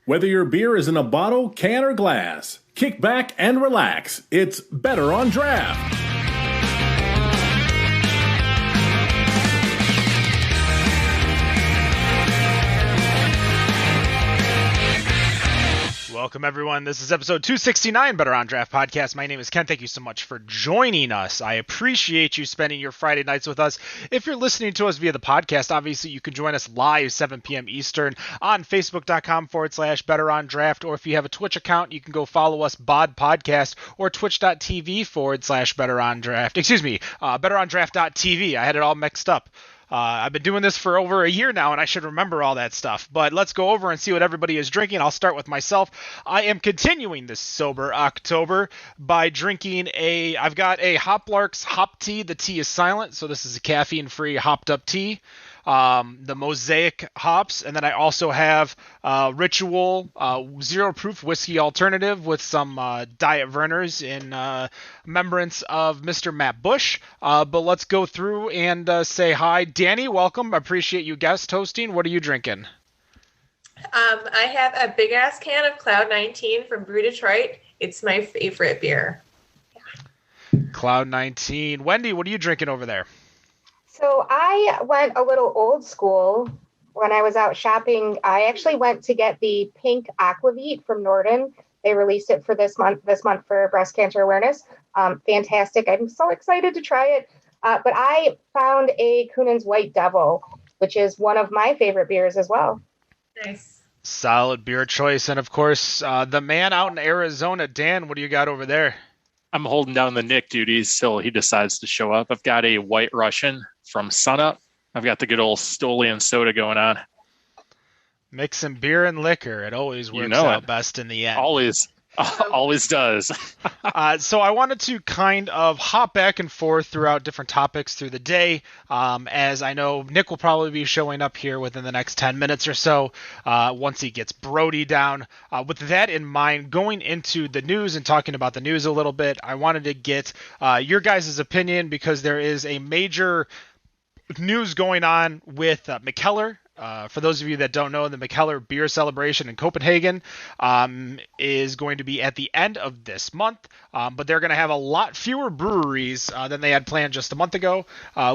Whether your beer is in a bottle, can, or glass, kick back and relax. It's Better on Draft. Welcome, everyone. This is episode 269, Better on Draft Podcast. My name is Ken. Thank you so much for joining us. I appreciate you spending your Friday nights with us. If you're listening to us via the podcast, obviously you can join us live 7 p.m. Eastern on Facebook.com/Better on Draft. Or if you have a Twitch account, you can go follow us, BOD Podcast, or Twitch.tv/Better on Draft. BetterOnDraft.tv. I had it all mixed up. I've been doing this for over a year now, and I should remember all that stuff. But let's go over and see what everybody is drinking. I'll start with myself. I am continuing this sober October by drinking I've got a Hoplarks hop tea. The tea is silent, so this is a caffeine-free hopped-up tea. The Mosaic hops, and then I also have Ritual Zero Proof Whiskey Alternative with some Diet Vernors in remembrance of Mr. Matt Bush. But let's go through and say hi. Dani, welcome. I appreciate you guest hosting. What are you drinking? I have a big-ass can of Cloud 19 from Brew Detroit. It's my favorite beer. Cloud 19. Wendy, what are you drinking over there? So I went a little old school when I was out shopping. I actually went to get the pink Aquavit from Norden. They released it for this month for breast cancer awareness. Fantastic. I'm so excited to try it. But I found a Kuhnen's White Devil, which is one of my favorite beers as well. Nice. Solid beer choice. And of course, the man out in Arizona, Dan, what do you got over there? I'm holding down the Nick duties till he decides to show up. I've got a White Russian from Sunup. I've got the good old Stolian soda going on. Mixing beer and liquor. It always works out best in the end. Always does. So I wanted to kind of hop back and forth throughout different topics through the day, as I know Nick will probably be showing up here within the next 10 minutes or so once he gets Brody down. With that in mind, going into the news and talking about the news a little bit, I wanted to get your guys' opinion because there is a major news going on with Mikkeller. For those of you that don't know, the Mikkeller Beer Celebration in Copenhagen is going to be at the end of this month, but they're going to have a lot fewer breweries than they had planned just a month ago,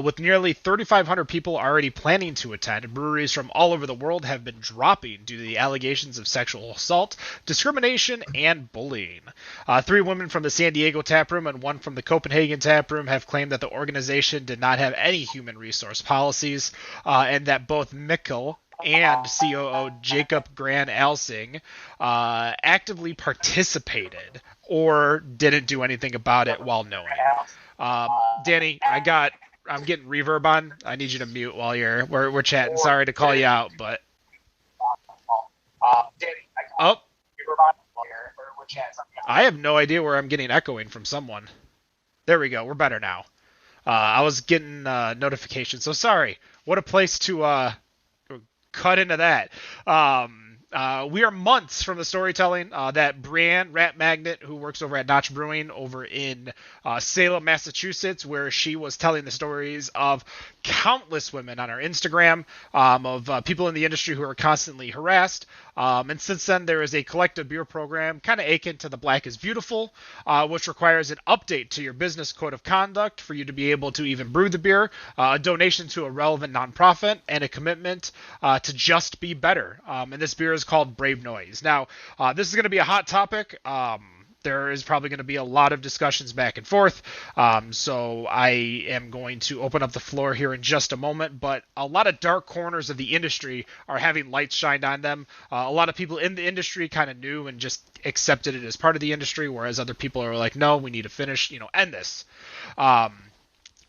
with nearly 3,500 people already planning to attend. Breweries from all over the world have been dropping due to the allegations of sexual assault, discrimination, and bullying. 3 women from the San Diego taproom and 1 from the Copenhagen taproom have claimed that the organization did not have any human resource policies, and that both Mikkeller and COO Jacob Gran Alsing actively participated or didn't do anything about it while knowing. Dani, I'm getting reverb on. I need you to mute while we're chatting. Sorry to call you out, but I have no idea where I'm getting echoing from someone. There we go. We're better now. I was getting notifications, so sorry. What a place to cut into that. We are months from the storytelling that Brianne Rat Magnet, who works over at Notch Brewing over in Salem, Massachusetts, where she was telling the stories of countless women on our Instagram, of people in the industry who are constantly harassed. And since then, there is a collective beer program, kind of akin to the Black is Beautiful, which requires an update to your business code of conduct for you to be able to even brew the beer, a donation to a relevant nonprofit, and a commitment to just be better. And this beer is called Brave Noise. Now, this is going to be a hot topic. There is probably going to be a lot of discussions back and forth, so I am going to open up the floor here in just a moment, but a lot of dark corners of the industry are having lights shined on them. A lot of people in the industry kind of knew and just accepted it as part of the industry, whereas other people are like, no, we need to end this.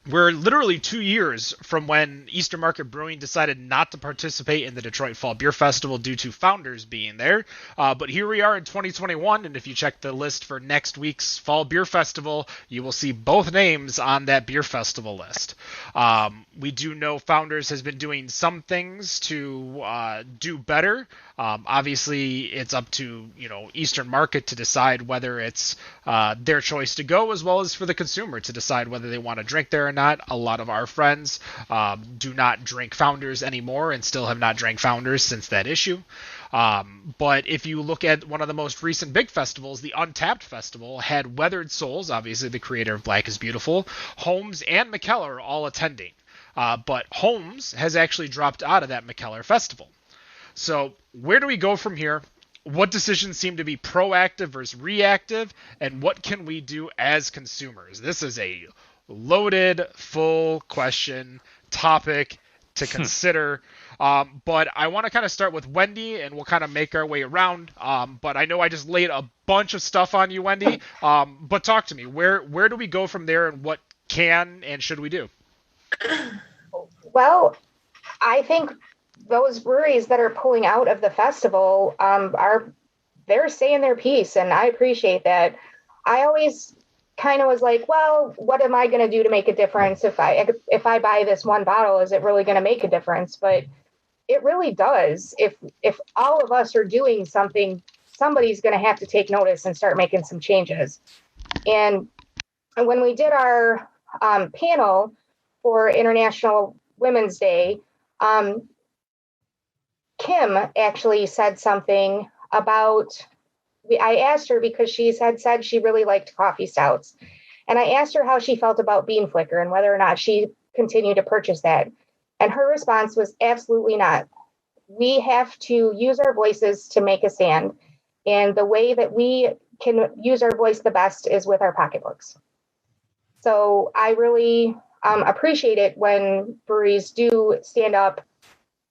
We're literally 2 years from when Eastern Market Brewing decided not to participate in the Detroit Fall Beer Festival due to founders being there. But here we are in 2021, and if you check the list for next week's Fall Beer Festival, you will see both names on that beer festival list. We do know Founders has been doing some things to do better. Obviously, it's up to Eastern Market to decide whether it's their choice to go, as well as for the consumer to decide whether they want to drink there or not. A lot of our friends do not drink Founders anymore and still have not drank Founders since that issue. But if you look at one of the most recent big festivals, the Untapped Festival had Weathered Souls, obviously the creator of Black is Beautiful, Holmes, and Mikkeller all attending. But Holmes has actually dropped out of that Mikkeller Festival. So where do we go from here? What decisions seem to be proactive versus reactive? And what can we do as consumers? This is a loaded, full question topic to consider. But I want to kind of start with Wendy, and we'll kind of make our way around. But I know I just laid a bunch of stuff on you, Wendy. But talk to me. Where do we go from there, and what can and should we do? Well, I think those breweries that are pulling out of the festival they're saying their piece, and I appreciate that. I always kind of was like, well, what am I going to do to make a difference? If I buy this one bottle, is it really going to make a difference? But it really does. If all of us are doing something, somebody's going to have to take notice and start making some changes. And when we did our panel for International Women's Day, Kim actually said something about, I asked her because she had said she really liked coffee stouts. And I asked her how she felt about Bean Flicker and whether or not she continued to purchase that. And her response was absolutely not. We have to use our voices to make a stand. And the way that we can use our voice the best is with our pocketbooks. So I really appreciate it when breweries do stand up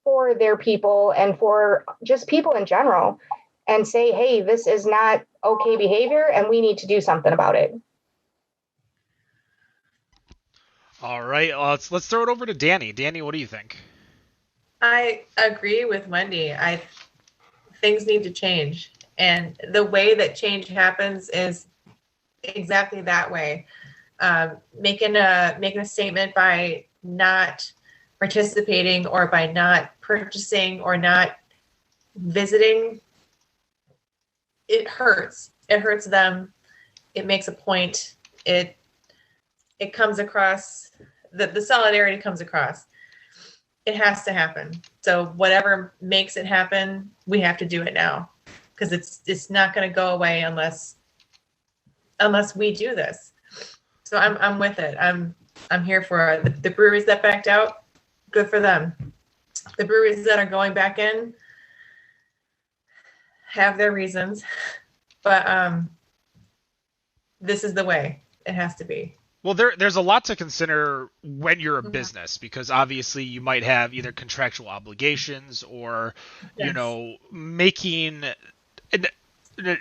for their people and for just people in general and say, hey, this is not okay behavior and we need to do something about it. All right, let's throw it over to Dani. Dani, what do you think? I agree with Wendy. Things need to change. And the way that change happens is exactly that way. Making a statement by not participating or by not purchasing or not visiting, it hurts. It hurts them. It makes a point. It comes across, the solidarity comes across. It has to happen. So whatever makes it happen, we have to do it now, because it's not going to go away unless we do this. So I'm with it. I'm here for the breweries that backed out. Good for them. The breweries that are going back in have their reasons, but this is the way it has to be. Well, there's a lot to consider when you're a business, because obviously you might have either contractual obligations or, Yes. Making,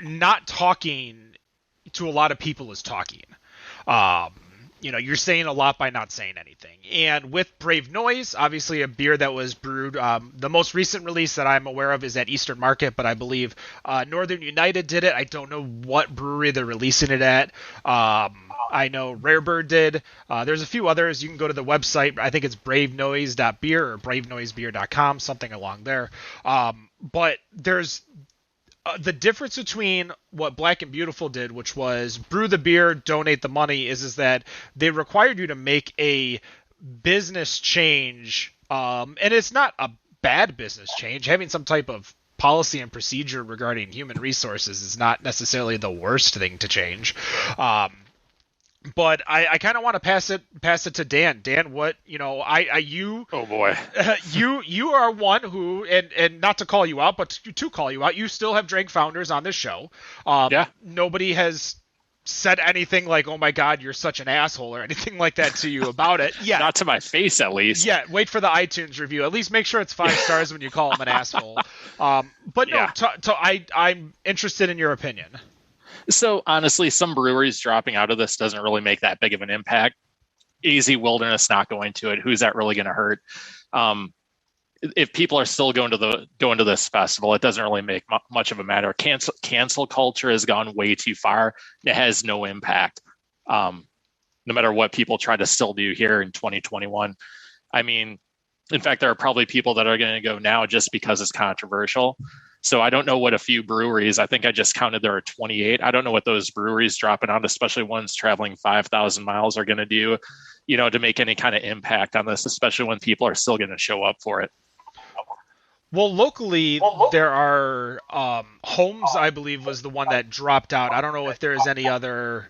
not talking to a lot of people is talking. You're saying a lot by not saying anything. And with Brave Noise, obviously a beer that was brewed, the most recent release that I'm aware of is at Eastern Market, but I believe Northern United did it. I don't know what brewery they're releasing it at. I know Rarebird did. There's a few others. You can go to the website. I think it's bravenoise.beer or bravenoisebeer.com, something along there. But there's the difference between what Black and Beautiful did, which was brew the beer, donate the money, is that they required you to make a business change. And it's not a bad business change. Having some type of policy and procedure regarding human resources is not necessarily the worst thing to change. But I kind of want to pass it to Dan. Dan, what, you, Oh boy. you are one who, and not to call you out, but to call you out, you still have drank Founders on this show. Yeah. Nobody has said anything like, oh my God, you're such an asshole or anything like that to you about it. Yeah. Not to my face, at least. Yeah. Wait for the iTunes review. At least make sure it's 5 stars when you call him an asshole. But no, Yeah. I'm interested in your opinion. So honestly, some breweries dropping out of this doesn't really make that big of an impact. AZ Wilderness not going to it. Who's that really going to hurt? If people are still going to this festival, it doesn't really make much of a matter. Cancel culture has gone way too far. It has no impact. No matter what people try to still do here in 2021. I mean, in fact, there are probably people that are going to go now just because it's controversial. So I don't know what a few breweries, I think I just counted there are 28. I don't know what those breweries dropping out, especially ones traveling 5,000 miles, are going to do, to make any kind of impact on this, especially when people are still going to show up for it. Well, locally, there are Holmes, I believe, was the one that dropped out. I don't know if there's any other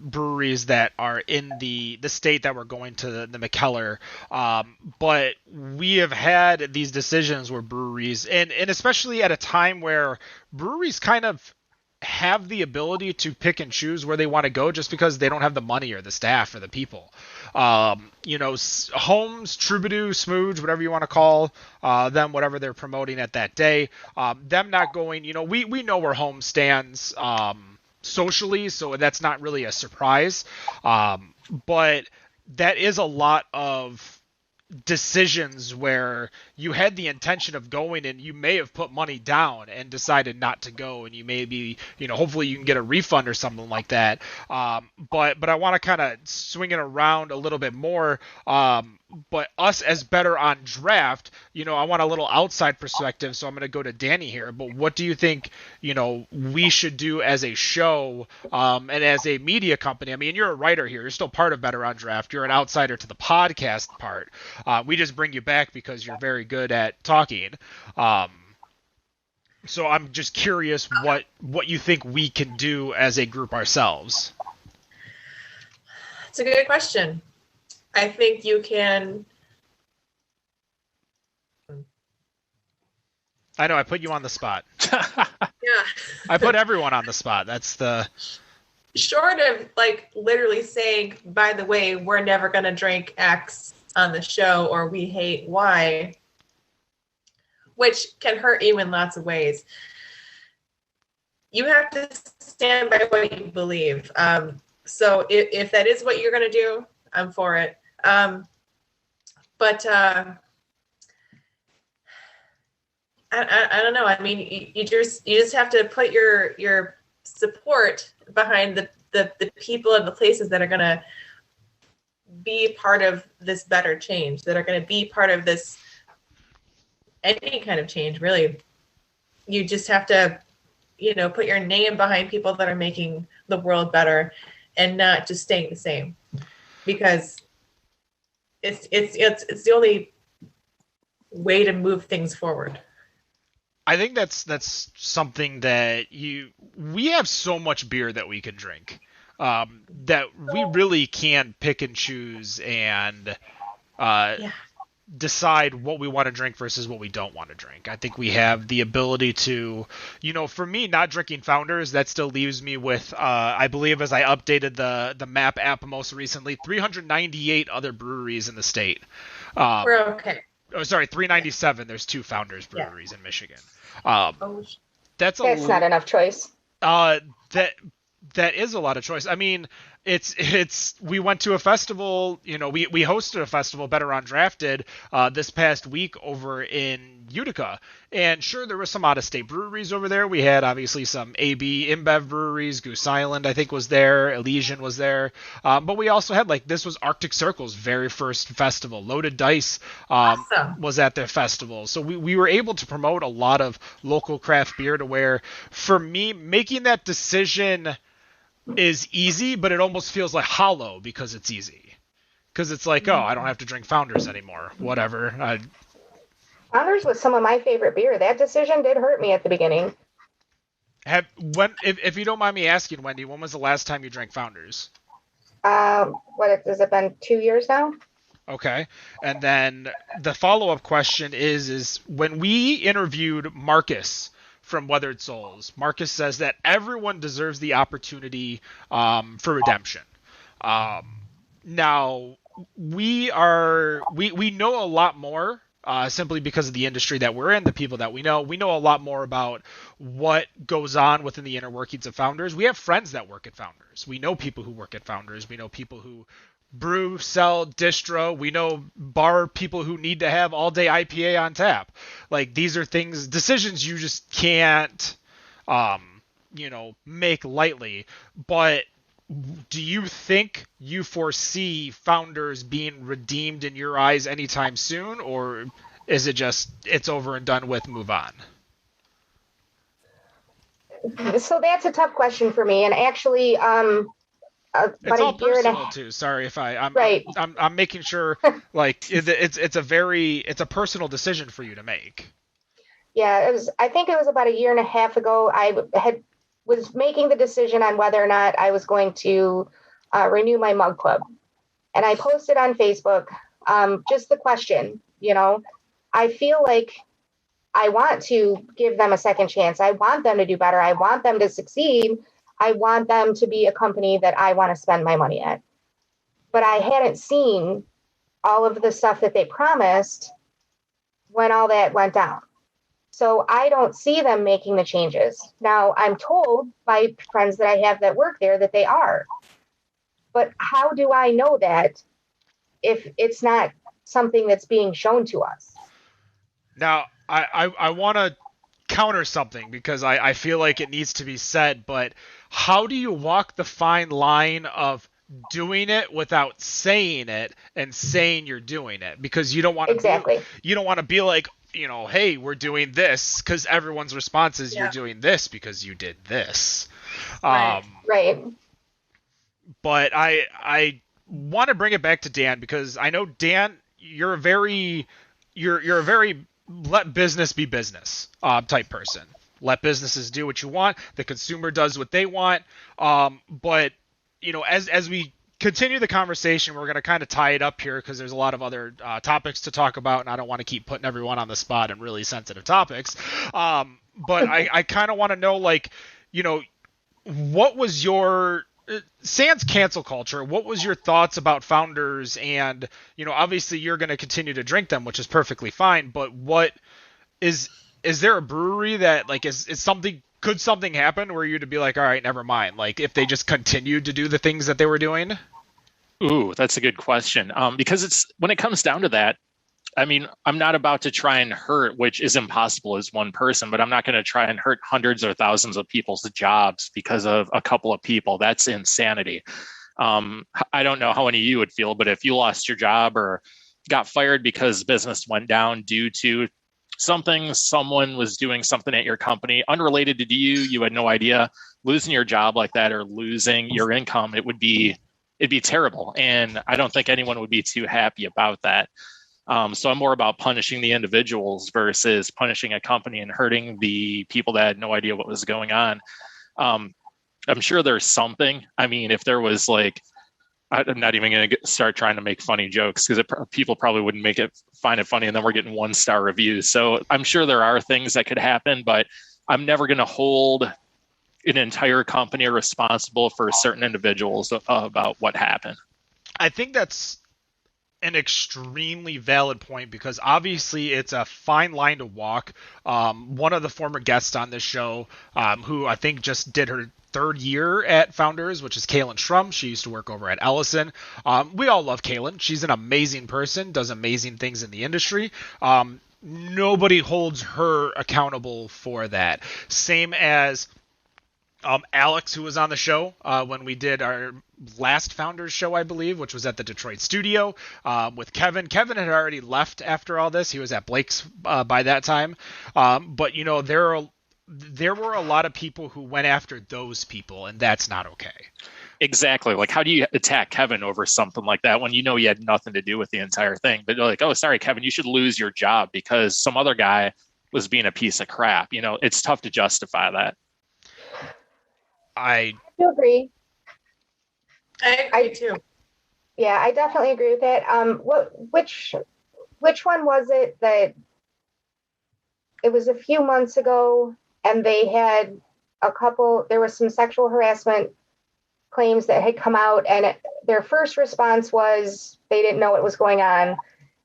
breweries that are in the state that were going to the Mikkeller. But we have had these decisions where breweries, and especially at a time where breweries kind of have the ability to pick and choose where they want to go just because they don't have the money or the staff or the people. Holmes, Troubadour, Smooge, whatever you want to call them, whatever they're promoting at that day, them not going, we know where Holmes stands socially, so that's not really a surprise. But that is a lot of decisions where you had the intention of going and you may have put money down and decided not to go, and you may be, hopefully you can get a refund or something like that. But I want to kind of swing it around a little bit more. But us as Better on Draft, I want a little outside perspective, so I'm going to go to Dani here. But what do you think, we should do as a show and as a media company? I mean, you're a writer here. You're still part of Better on Draft. You're an outsider to the podcast part. We just bring you back because you're very good at talking. So I'm just curious what you think we can do as a group ourselves. It's a good question. I think you can. I know I put you on the spot. Yeah. I put everyone on the spot. That's the. Short of literally saying, by the way, we're never going to drink X on the show, or we hate Y, which can hurt you in lots of ways. You have to stand by what you believe. So if that is what you're going to do, I'm for it. But I don't know. I mean, you just have to put your support behind the people and the places that are going to be part of this better change, that are going to be part of this, any kind of change, really. You just have to, put your name behind people that are making the world better and not just staying the same, because it's the only way to move things forward. I think that's something that we have so much beer that we can drink, that we really can pick and choose and decide what we want to drink versus what we don't want to drink. I think we have the ability to, for me, not drinking Founders, that still leaves me with, I believe as I updated the map app most recently, 398 other breweries in the state. We're okay. Oh, sorry, 397. There's 2 Founders breweries in Michigan. That's not enough choice. That is a lot of choice. I mean, it's we went to a festival, we hosted a festival, Better on Drafted, this past week over in Utica. And sure, there were some out-of-state breweries over there. We had obviously some AB InBev breweries. Goose Island, I think, was there. Elysian was there. But we also had, this was Arctic Circle's very first festival. Loaded Dice Awesome. was at their festival. So we were able to promote a lot of local craft beer to where, for me, making that decision is easy, but it almost feels like hollow because it's easy. Because it's I don't have to drink Founders anymore. Whatever. Founders was some of my favorite beer. That decision did hurt me at the beginning. If you don't mind me asking, Wendy, when was the last time you drank Founders? What has it been? 2 years now? Okay. And then the follow-up question is when we interviewed Marcus from Weathered Souls, Marcus says that everyone deserves the opportunity for redemption. Now, we know a lot more simply because of the industry that we're in, the people that we know. We know a lot more about what goes on within the inner workings of Founders. We have friends that work at Founders. We know people who work at Founders. We know people who brew, sell, distro. We know bar people who need to have all-day IPA on tap. These are decisions you just can't, make lightly. But do you think you foresee Founders being redeemed in your eyes anytime soon, or is it just it's over and done with, move on? So that's a tough question for me, and actually, it's all personal too. Sorry if I'm right. I'm making sure it's a personal decision for you to make. Yeah, I think it was about a year and a half ago. Was making the decision on whether or not I was going to renew my mug club. And I posted on Facebook just the question, I feel like I want to give them a second chance. I want them to do better. I want them to succeed. I want them to be a company that I want to spend my money at. But I hadn't seen all of the stuff that they promised when all that went down. So I don't see them making the changes. Now, I'm told by friends that I have that work there that they are. But how do I know that if it's not something that's being shown to us? Now, I want to counter something because I feel like it needs to be said, but how do you walk the fine line of doing it without saying it and saying you're doing it? Because you don't want to you don't want to be like, hey, we're doing this, because everyone's response is you're doing this because you did this. Right. But I want to bring it back to Dan, because I know, Dan, you're a very let business be business type person. Let businesses do what you want. The consumer does what they want. But as we continue the conversation, we're going to kind of tie it up here because there's a lot of other topics to talk about, and I don't want to keep putting everyone on the spot and really sensitive topics. But I kind of want to know, what was your sans cancel culture? What was your thoughts about Founders? And obviously you're going to continue to drink them, which is perfectly fine. But what is there a brewery that is something? Could something happen where you'd be like, all right, never mind? Like if they just continued to do the things that they were doing? Ooh, that's a good question. Because when it comes down to that, I mean, I'm not about to try and hurt, which is impossible as one person, but I'm not going to try and hurt hundreds or thousands of people's jobs because of a couple of people. That's insanity. I don't know how any of you would feel, but if you lost your job or got fired because business went down due to someone was doing something at your company unrelated to you had no idea, losing your job like that or losing your income, it'd be terrible. And I don't think anyone would be too happy about that. So I'm more about punishing the individuals versus punishing a company and hurting the people that had no idea what was going on. I'm sure there's something. I mean, if there was I'm not even going to start trying to make funny jokes because people probably wouldn't find it funny, and then we're getting 1-star reviews. So I'm sure there are things that could happen, but I'm never going to hold an entire company responsible for certain individuals about what happened. I think that's an extremely valid point, because obviously it's a fine line to walk. One of the former guests on this show, who I think just did her third year at Founders, which is Kaylin Shrum. She used to work over at Ellison. We all love Kaylin. She's an amazing person, does amazing things in the industry. Nobody holds her accountable for that. Same as Alex, who was on the show when we did our last Founders show, I believe, which was at the Detroit studio with Kevin. Kevin had already left after all this. He was at Blake's by that time. But, there were a lot of people who went after those people, and that's not okay. Exactly. Like, how do you attack Kevin over something like that when he had nothing to do with the entire thing? But you're like, oh, sorry, Kevin, you should lose your job because some other guy was being a piece of crap. It's tough to justify that. I do agree. I agree too. Yeah, I definitely agree with that. Which one was it that it was a few months ago, and they had there was some sexual harassment claims that had come out, and their first response was they didn't know what was going on.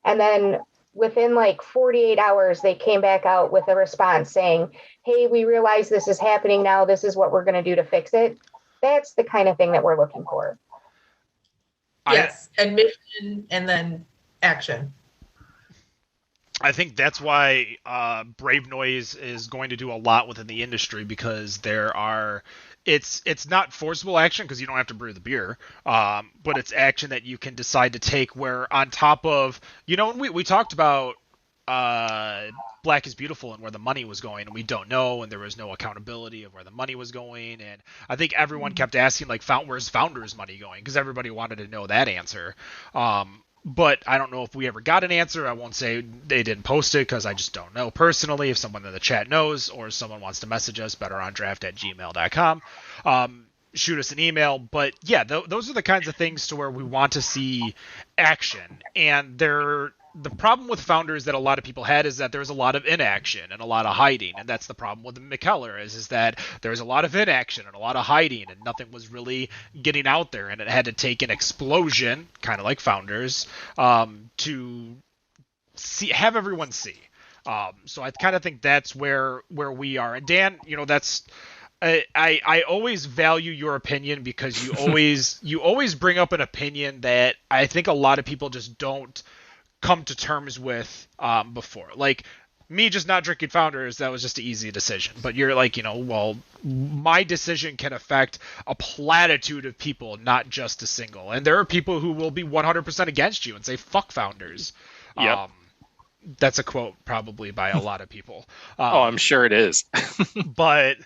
And then within 48 hours, they came back out with a response saying, hey, we realize this is happening now. This is what we're going to do to fix it. That's the kind of thing that we're looking for. Yes, admission and then action. I think that's why Brave Noise is going to do a lot within the industry, because it's not forcible action because you don't have to brew the beer, but it's action that you can decide to take where on top of, we talked about Black is Beautiful and where the money was going, and we don't know, and there was no accountability of where the money was going, and I think everyone kept asking where's Founders money going, because everybody wanted to know that answer. but I don't know if we ever got an answer. I won't say they didn't post it because I just don't know personally. If someone in the chat knows or someone wants to message us, betterondraft@gmail.com. Shoot us an email. But yeah, those are the kinds of things to where we want to see action. And the problem with Founders that a lot of people had is that there's a lot of inaction and a lot of hiding. And that's the problem with Mikkeller is that there's a lot of inaction and a lot of hiding and nothing was really getting out there. And it had to take an explosion, kind of like Founders, to have everyone see. So I kind of think that's where we are. And Dan, that's... I always value your opinion because you always bring up an opinion that I think a lot of people just don't come to terms with before. Like me just not drinking Founders, that was just an easy decision. But you're like, well, my decision can affect a platitude of people, not just a single. And there are people who will be 100% against you and say, fuck Founders. Yep. That's a quote probably by a lot of people. I'm sure it is. But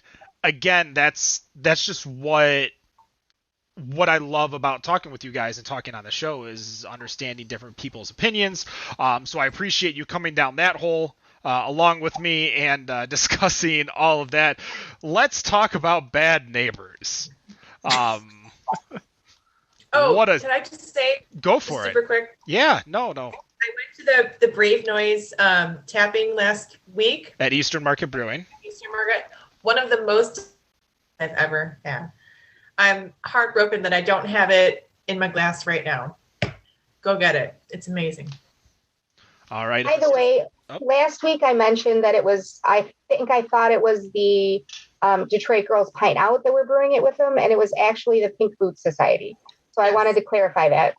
again, that's just what I love about talking with you guys and talking on the show is understanding different people's opinions. So I appreciate you coming down that hole along with me and discussing all of that. Let's talk about Bad Neighbors. Can I just say? Go for it. Super quick. Yeah, no. I went to the Brave Noise tapping last week at Eastern Market Brewing. One of the most I've ever had. I'm heartbroken that I don't have it in my glass right now. Go get it. It's amazing. All right. By the way, last week I mentioned that I thought it was the Detroit Girls Pint Out that were brewing it with them, and it was actually the Pink Boots Society. So I wanted to clarify that.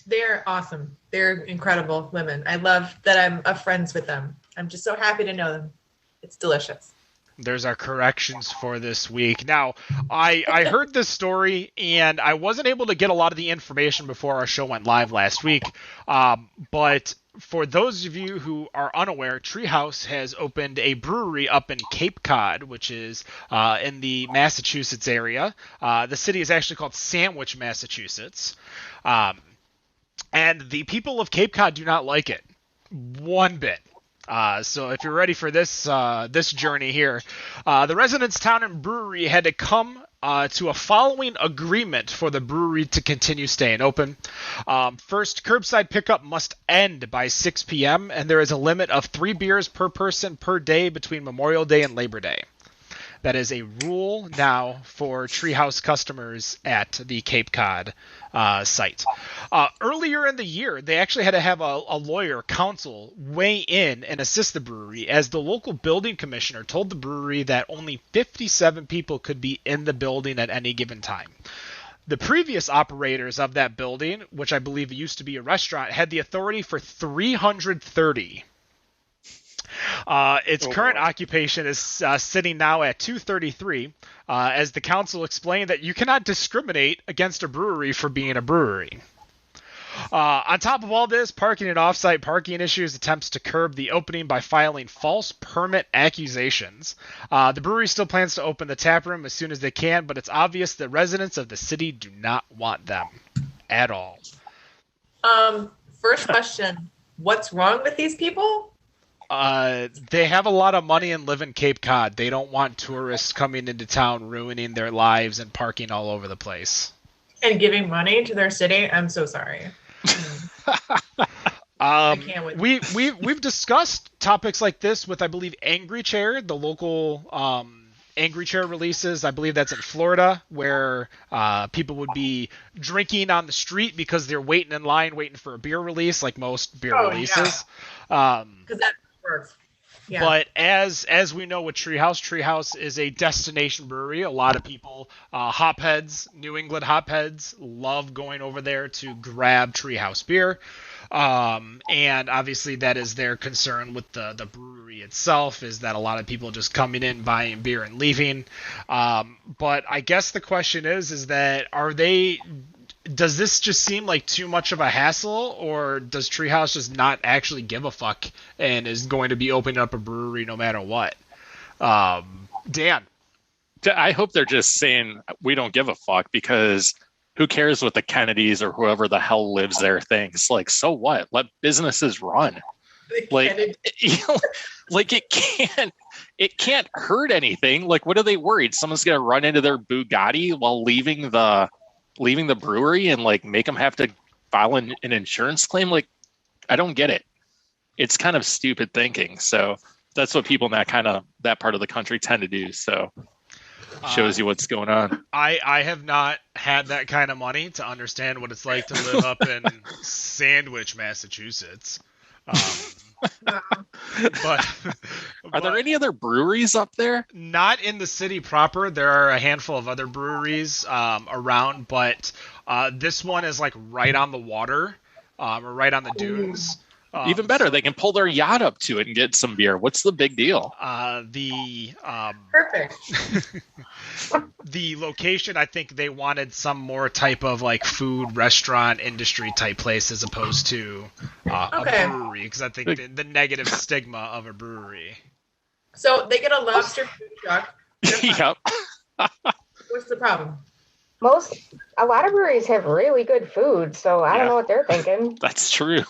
They're awesome. They're incredible women. I love that I'm friends with them. I'm just so happy to know them. It's delicious. There's our corrections for this week. Now, I heard this story, and I wasn't able to get a lot of the information before our show went live last week. But for those of you who are unaware, Treehouse has opened a brewery up in Cape Cod, which is in the Massachusetts area. The city is actually called Sandwich, Massachusetts. And the people of Cape Cod do not like it one bit. So if you're ready for this journey here, the residents, town, and brewery had to come to a following agreement for the brewery to continue staying open. First, curbside pickup must end by 6 p.m., and there is a limit of 3 beers per person per day between Memorial Day and Labor Day. That is a rule now for Treehouse customers at the Cape Cod site. Earlier in the year, they actually had to have a lawyer, counsel, weigh in and assist the brewery, as the local building commissioner told the brewery that only 57 people could be in the building at any given time. The previous operators of that building, which I believe used to be a restaurant, had the authority for 330. Its current occupation is sitting now at 233, as the council explained that you cannot discriminate against a brewery for being a brewery. On top of all this, parking and off-site parking issues attempts to curb the opening by filing false permit accusations. The brewery still plans to open the tap room as soon as they can, but it's obvious that residents of the city do not want them at all. First question, what's wrong with these people? They have a lot of money and live in Cape Cod. They don't want tourists coming into town ruining their lives and parking all over the place. And giving money to their city? I'm so sorry. I can't wait. We've discussed topics like this with, I believe, Angry Chair, the local Angry Chair releases. I believe that's in Florida, where people would be drinking on the street because they're waiting in line, waiting for a beer release, like most beer releases. Because that works. Yeah. But as we know with Treehouse is a destination brewery. A lot of people, hopheads, New England hopheads, love going over there to grab Treehouse beer. And obviously that is their concern with the brewery itself, is that a lot of people just coming in, buying beer and leaving. But I guess the question is that does this just seem like too much of a hassle, or does Treehouse just not actually give a fuck and is going to be opening up a brewery no matter what? Dan? I hope they're just saying we don't give a fuck, because who cares what the Kennedys or whoever the hell lives there thinks? Like, so what? Let businesses run. Like, like it can't hurt anything. Like, what are they worried? Someone's gonna run into their Bugatti while leaving the brewery and like make them have to file an insurance claim? Like, I don't get it. It's kind of stupid thinking. So that's what people in that part of the country tend to do. So shows you what's going on. I have not had that kind of money to understand what it's like to live up in Sandwich, Massachusetts. But are there any other breweries up there? Not in the city proper. There are a handful of other breweries around, but this one is like right on the water, or right on the dunes. Even better, they can pull their yacht up to it and get some beer. What's the big deal? Perfect. The location, I think they wanted some more type of like food restaurant industry type place as opposed to a brewery, because I think the negative stigma of a brewery. So they get a lobster food truck. Yep. What's the problem? A lot of breweries have really good food, so I don't know what they're thinking. That's true.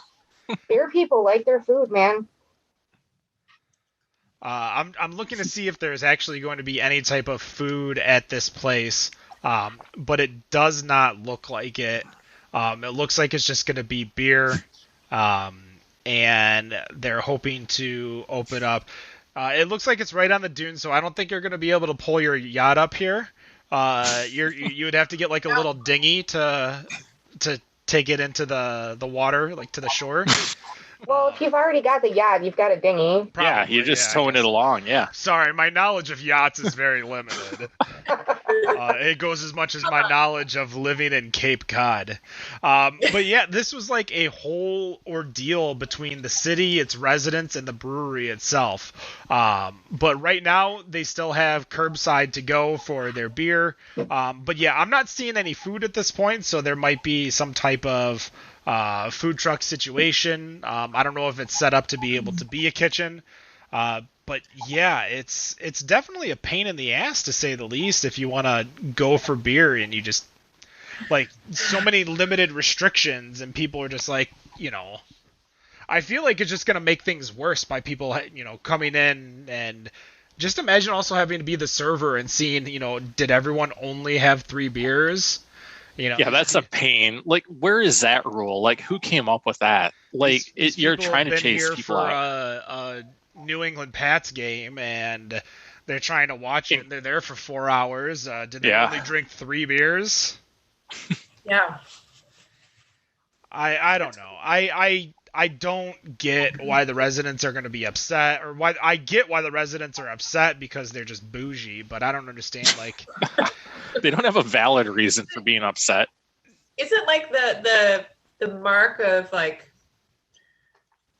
Beer people like their food, man. I'm looking to see if there's actually going to be any type of food at this place, but it does not look like it. It looks like it's just going to be beer, and they're hoping to open up. It looks like it's right on the dune, so I don't think you're going to be able to pull your yacht up here. You would have to get like a little dinghy to take it into the water, like to the shore. Well, if you've already got the yacht, you've got a dinghy. Probably, you're just towing it along, Sorry, my knowledge of yachts is very limited. It goes as much as my knowledge of living in Cape Cod. But yeah, this was like a whole ordeal between the city, its residents, and the brewery itself. But right now, they still have curbside to go for their beer. But yeah, I'm not seeing any food at this point, so there might be some type of food truck situation. I don't know if it's set up to be able to be a kitchen. But yeah, it's definitely a pain in the ass to say the least if you want to go for beer and you just like so many limited restrictions and people are just like, I feel like it's just going to make things worse by people, coming in and just imagine also having to be the server and seeing, did everyone only have 3 beers? Yeah, that's a pain. Like, where is that rule? Like, who came up with that? Like, you're trying to chase people out. A New England Pats game, and they're trying to watch it. And they're there for 4 hours. Did they only drink 3 beers? Yeah. I don't know. I don't get why the residents are going to be upset, or why I get why the residents are upset because they're just bougie, but I don't understand like. They don't have a valid reason for being upset. Isn't like the mark of like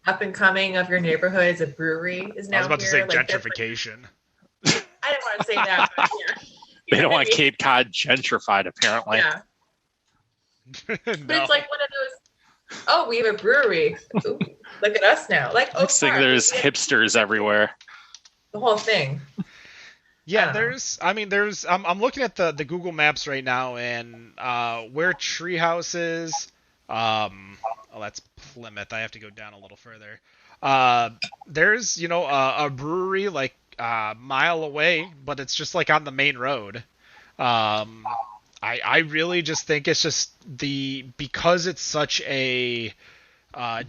up and coming of your neighborhood is a brewery is now? I was about to say like gentrification. I didn't want to say that, but yeah. They don't want Cape Cod gentrified, apparently. Yeah. No. But it's like one of those. Oh, we have a brewery. Ooh, look at us now. Like, Next thing, there's hipsters everywhere. The whole thing. Yeah, I'm looking at the Google Maps right now, and where Treehouse is, that's Plymouth. I have to go down a little further. There's, a brewery like a mile away, but it's just like on the main road. I really just think it's just because it's such a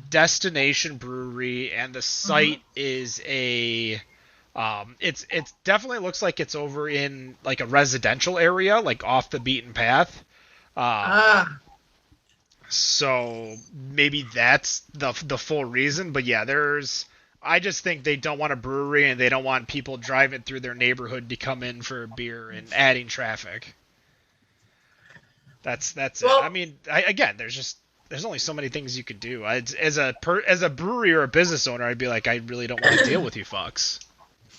destination brewery and the site is it's definitely looks like it's over in like a residential area, like off the beaten path. So maybe that's the full reason. But yeah, I just think they don't want a brewery and they don't want people driving through their neighborhood to come in for a beer and adding traffic. That's it. I mean, there's only so many things you could do. As a brewery or a business owner, I'd be like, I really don't want to deal with you fucks.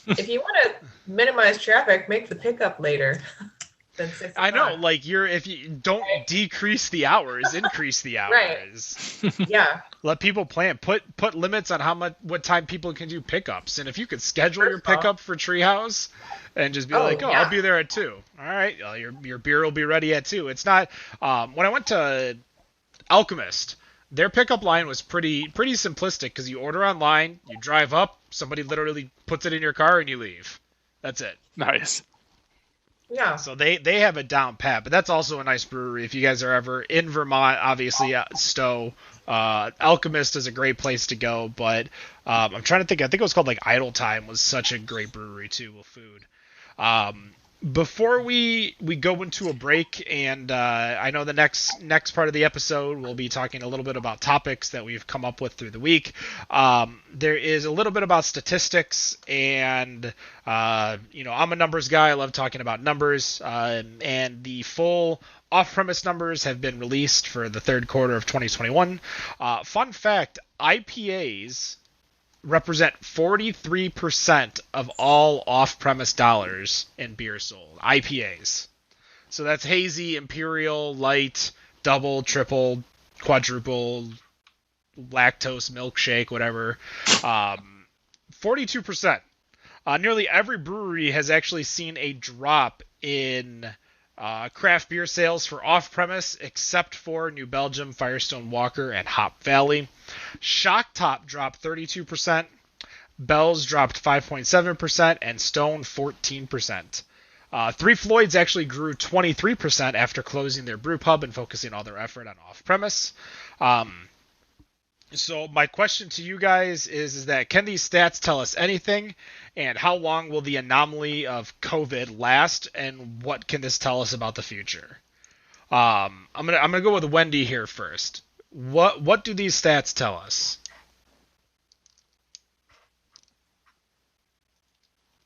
If you want to minimize traffic, make the pickup later. than 6 I know, o'clock. like if you don't decrease the hours, increase the hours. Right. Yeah. Let people plan. Put limits on what time people can do pickups. And if you could schedule your First of all- pickup for Treehouse and just be like, oh, yeah. I'll be there at 2. All right, your beer will be ready at 2. It's not. When I went to Alchemist, their pickup line was pretty simplistic because you order online, you drive up, somebody literally puts it in your car, and you leave. That's it. Nice. Yeah. So they have it down pat, but that's also a nice brewery if you guys are ever in Vermont. Obviously, Stowe, Alchemist is a great place to go. But I'm trying to think. I think it was called like Idle Time was such a great brewery too with food. Before we go into a break, and I know the next part of the episode we'll be talking a little bit about topics that we've come up with through the week. There is a little bit about statistics, and I'm a numbers guy. I love talking about numbers, and the full off-premise numbers have been released for the third quarter of 2021. Fun fact: IPAs represent 43% of all off-premise dollars in beer sold. IPAs. So that's hazy, imperial, light, double, triple, quadruple, lactose, milkshake, whatever. 42%. Nearly every brewery has actually seen a drop in craft beer sales for off-premise, except for New Belgium, Firestone Walker, and Hop Valley. Shock Top dropped 32%, Bell's dropped 5.7%, and Stone 14%. Three Floyds actually grew 23% after closing their brew pub and focusing all their effort on off-premise. So my question to you guys is that can these stats tell us anything, and how long will the anomaly of COVID last, and what can this tell us about the future? I'm gonna go with Wendy here first. What do these stats tell us?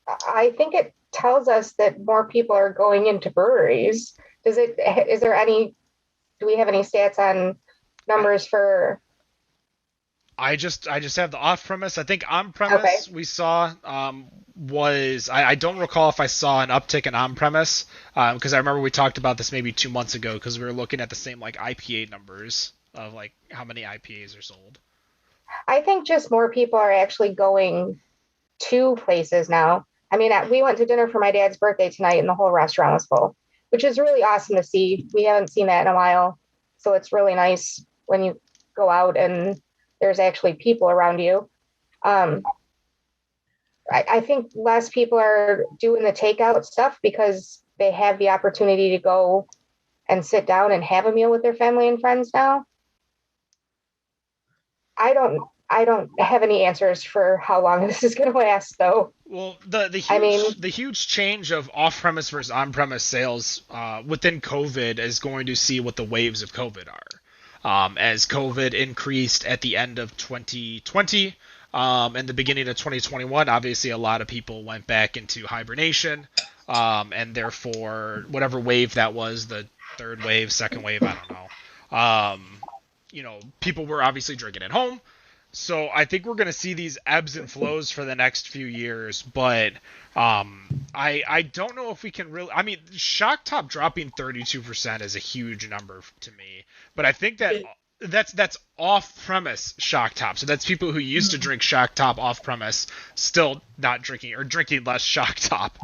I think it tells us that more people are going into breweries. Do we have any stats on numbers for? I just have the off-premise. I think on-premise we saw was I don't recall if I saw an uptick in on-premise because I remember we talked about this maybe 2 months ago because we were looking at the same like IPA numbers of like how many IPAs are sold. I think just more people are actually going to places now. I mean, we went to dinner for my dad's birthday tonight and the whole restaurant was full, which is really awesome to see. We haven't seen that in a while. So it's really nice when you go out and there's actually people around you. I think less people are doing the takeout stuff because they have the opportunity to go and sit down and have a meal with their family and friends now. I don't have any answers for how long this is going to last, though. Well, the huge change of off-premise versus on-premise sales within COVID is going to see what the waves of COVID are. As COVID increased at the end of 2020 and the beginning of 2021, obviously a lot of people went back into hibernation, and therefore whatever wave that was, the third wave, second wave, I don't know. People were obviously drinking at home. So I think we're going to see these ebbs and flows for the next few years, but I don't know if we can really. I mean, Shock Top dropping 32% is a huge number to me, but I think that's off-premise Shock Top. So that's people who used to drink Shock Top off-premise still not drinking or drinking less Shock Top.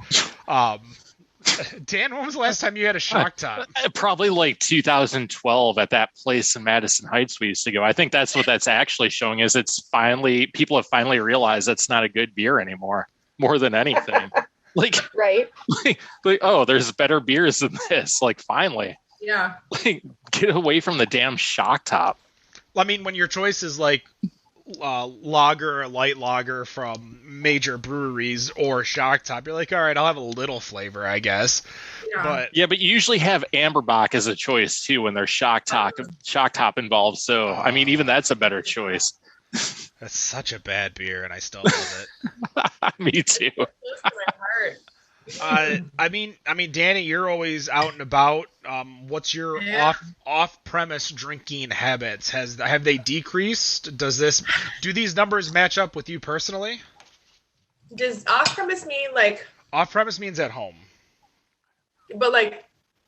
Dan, when was the last time you had a Shock Top? Probably like 2012 at that place in Madison Heights we used to go. I think that's what that's actually showing is people have finally realized that's not a good beer anymore, more than anything. Right. Like, oh, there's better beers than this. Like, finally. Yeah. Like, get away from the damn Shock Top. I mean, when your choice is like lager or light lager from major breweries or Shock Top, you're like, all right, I'll have a little flavor, I guess. Yeah. But you usually have Amberbach as a choice too when there's Shock Top involved. So I mean, even that's a better choice. That's such a bad beer, and I still love it. Me too. Close to my heart. I mean, Dani, you're always out and about. What's your off-premise drinking habits? Have they decreased? Do these numbers match up with you personally? Does off-premise mean like? Off-premise means at home. But like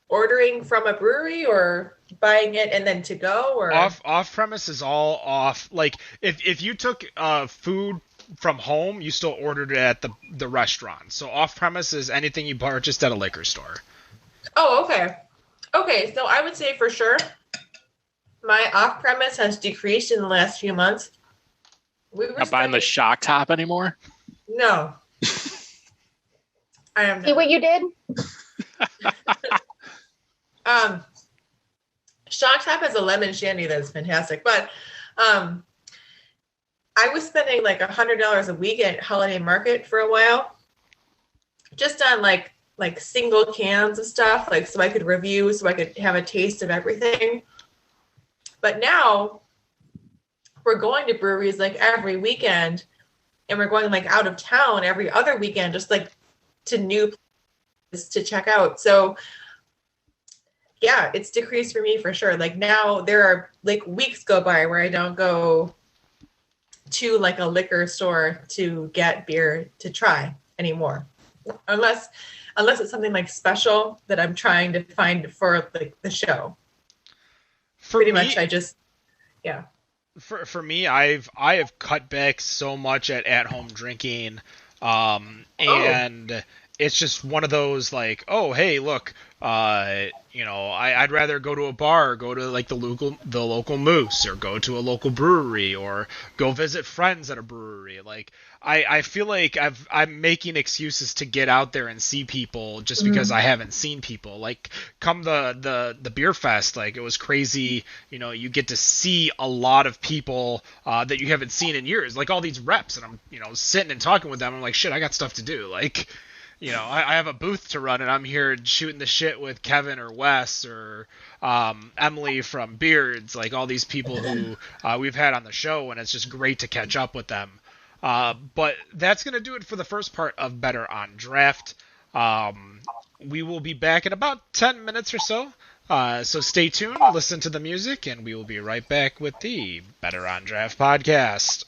ordering from a brewery or buying it and then to go, or Off premise is all off. Like if you took food from home, you still ordered it at the restaurant. So off premise is anything you purchased at a liquor store. Oh, okay. Okay, so I would say for sure my off premise has decreased in the last few months. Not buying the shock top anymore? No. I am not. See what you did? Shock Top has a lemon shandy that's fantastic, but I was spending like $100 a week at Holiday Market for a while, just on like single cans of stuff, like so I could review, so I could have a taste of everything. But now we're going to breweries like every weekend, and we're going like out of town every other weekend, just like to new places to check out. So yeah, it's decreased for me for sure. Like now there are like weeks go by where I don't go to like a liquor store to get beer to try anymore. Unless it's something like special that I'm trying to find for like the show. Pretty much I just, yeah. For me, I have cut back so much at home drinking, and it's just one of those like, oh hey, look, I'd rather go to a bar, or go to like the local Moose, or go to a local brewery, or go visit friends at a brewery. Like I feel like I'm making excuses to get out there and see people just because I haven't seen people. Like come the beer fest, like it was crazy. You get to see a lot of people that you haven't seen in years, like all these reps, and I'm sitting and talking with them. I'm like, shit, I got stuff to do. Like, I have a booth to run, and I'm here shooting the shit with Kevin or Wes or Emily from Beards, like all these people who we've had on the show, and it's just great to catch up with them. But that's going to do it for the first part of Better on Draft. We will be back in about 10 minutes or so. So stay tuned, listen to the music, and we will be right back with the Better on Draft podcast.